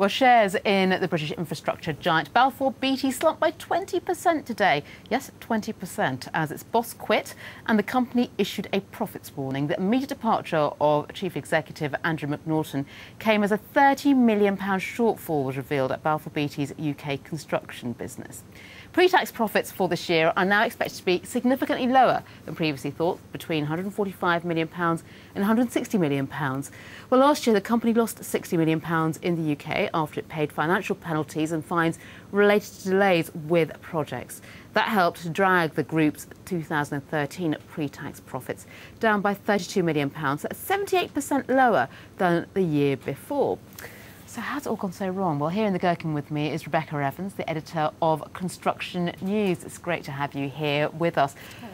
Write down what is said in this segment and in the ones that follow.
Well, shares in the British infrastructure giant Balfour Beatty slumped by 20% today. Yes, 20%, as its boss quit and the company issued a profits warning. The immediate departure of Chief Executive Andrew McNaughton came as a £30 million shortfall was revealed at Balfour Beatty's UK construction business. Pre-tax profits for this year are now expected to be significantly lower than previously thought, between £145 million and £160 million. Well, last year the company lost £60 million in the UK after it paid financial penalties and fines related to delays with projects. That helped to drag the group's 2013 pre-tax profits down by £32 million. That's 78% lower than the year before. So how's it all gone so wrong? Well, here in the Gherkin with me is Rebecca Evans, the editor of Construction News. It's great to have you here with us. Hello.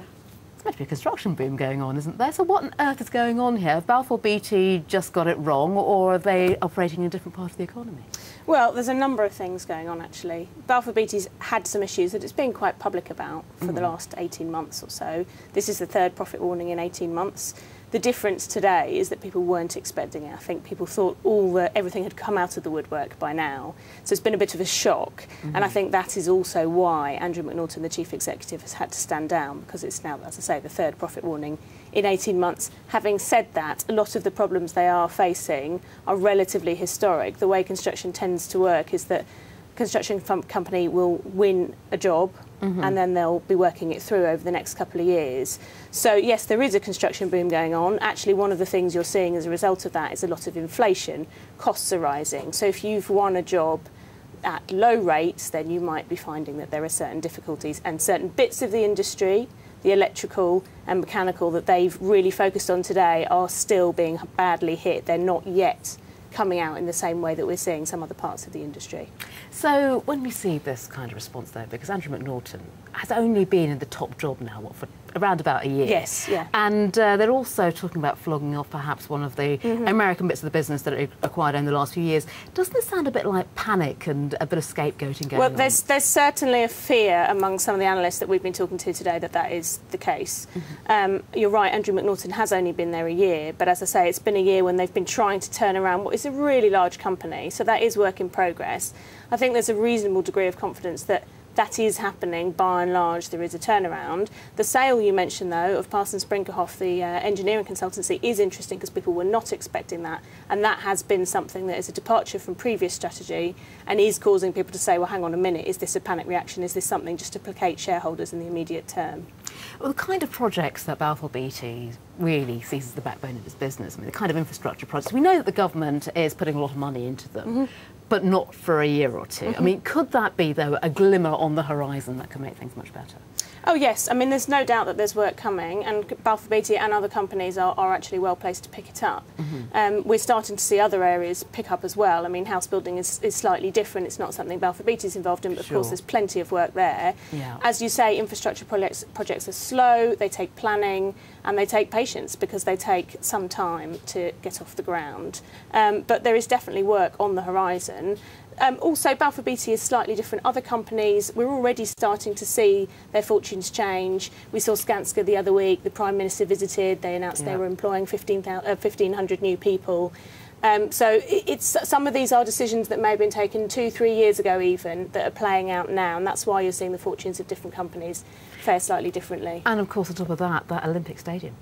There's meant to be a construction boom going on, isn't there? So what on earth is going on here? Have Balfour Beatty just got it wrong, or are they operating in a different part of the economy? Well, there's a number of things going on, actually. Balfour Beatty's had some issues that it's been quite public about for the last 18 months or so. This is the third profit warning in 18 months. The difference today is that people weren't expecting it. I think people thought everything had come out of the woodwork by now. So it's been a bit of a shock. And I think that is also why Andrew McNaughton, the chief executive, has had to stand down, because it's now, as I say, the third profit warning in 18 months. Having said that, a lot of the problems they are facing are relatively historic. The way construction tends to work is that a construction company will win a job and then they'll be working it through over the next couple of years. So yes, there is a construction boom going on. Actually, one of the things you're seeing as a result of that is a lot of inflation. Costs are rising. So if you've won a job at low rates, then you might be finding that there are certain difficulties, and certain bits of the industry, the electrical and mechanical, that they've really focused on today are still being badly hit. They're not yet coming out in the same way that we're seeing some other parts of the industry. So when we see this kind of response, though, because Andrew McNaughton has only been in the top job now, what, for around about a year? Yes, yeah. And they're also talking about flogging off perhaps one of the American bits of the business that it acquired in the last few years. Doesn't this sound a bit like panic and a bit of scapegoating going on? Well, there's certainly a fear among some of the analysts that we've been talking to today that that is the case. You're right, Andrew McNaughton has only been there a year, but as I say, it's been a year when they've been trying to turn around what is a really large company, so that is work in progress. I think there's a reasonable degree of confidence that that is happening. By and large, there is a turnaround. The sale you mentioned, though, of Parsons Brinckerhoff, the engineering consultancy, is interesting because people were not expecting that, and that has been something that is a departure from previous strategy and is causing people to say, well, hang on a minute, is this a panic reaction? Is this something just to placate shareholders in the immediate term? Well, the kind of projects that Balfour Beatty really sees as the backbone of its business, I mean, the kind of infrastructure projects, we know that the government is putting a lot of money into them, but not for a year or two. I mean, could that be, though, a glimmer on the horizon that could make things much better? Oh yes, I mean there's no doubt that there's work coming, and Balfour Beatty and other companies are actually well placed to pick it up. We're starting to see other areas pick up as well. I mean, house building is slightly different. It's not something Balfour Beatty's involved in, but of course there's plenty of work there. As you say, infrastructure projects are slow, they take planning and they take patience because they take some time to get off the ground. But there is definitely work on the horizon. Also, Balfour Beatty is slightly different. Other companies, we're already starting to see their fortunes change. We saw Skanska the other week. The Prime Minister visited. They announced they were employing 1,500 new people. So some of these are decisions that may have been taken 2-3 years ago even that are playing out now, and that's why you're seeing the fortunes of different companies fare slightly differently. And of course, on top of that, that Olympic Stadium.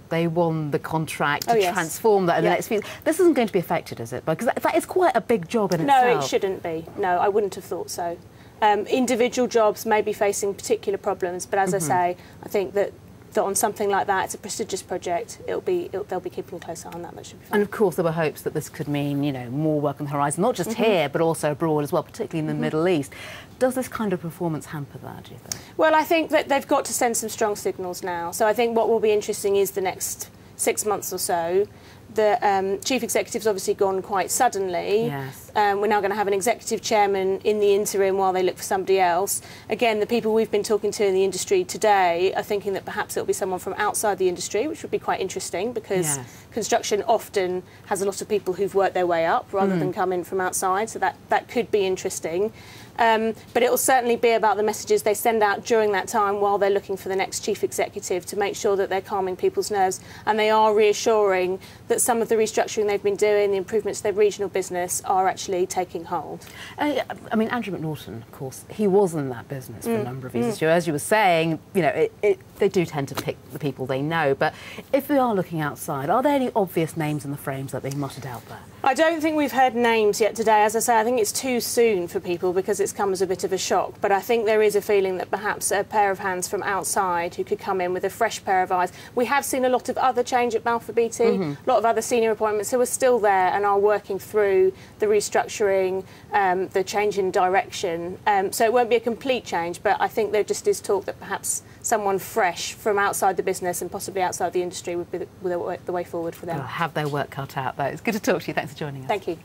They won the contract to transform that in the next few years. This isn't going to be affected, is it? Because that is quite a big job in itself. No, it shouldn't be. No, I wouldn't have thought so. Individual jobs may be facing particular problems, but as I say, I think that on something like that, it's a prestigious project. They'll be keeping a close eye on that. That should be fine. And of course, there were hopes that this could mean, you know, more work on the horizon, not just here, but also abroad as well, particularly in the Middle East. Does this kind of performance hamper that, do you think? Well, I think that they've got to send some strong signals now. So I think what will be interesting is the next 6 months or so. The chief executive's obviously gone quite suddenly. Yes. We're now going to have an executive chairman in the interim while they look for somebody else. Again, the people we've been talking to in the industry today are thinking that perhaps it'll be someone from outside the industry, which would be quite interesting because construction often has a lot of people who've worked their way up rather than come in from outside, so that could be interesting. But it will certainly be about the messages they send out during that time while they're looking for the next chief executive to make sure that they're calming people's nerves and they are reassuring that some of the restructuring they've been doing, the improvements to their regional business are actually actually taking hold. I mean, Andrew McNaughton, of course, he was in that business for a number of years. As you were saying, you know, they do tend to pick the people they know. But if we are looking outside, are there any obvious names in the frames that are being muttered out there? I don't think we've heard names yet today. As I say, I think it's too soon for people because it's come as a bit of a shock. But I think there is a feeling that perhaps a pair of hands from outside who could come in with a fresh pair of eyes. We have seen a lot of other change at Balfour Beatty, a lot of other senior appointments who are still there and are working through the restructuring, the change in direction. So it won't be a complete change, but I think there just is talk that perhaps someone fresh from outside the business and possibly outside the industry would be the way forward for them. They'll have their work cut out, though. It's good to talk to you. Thanks for joining us. Thank you.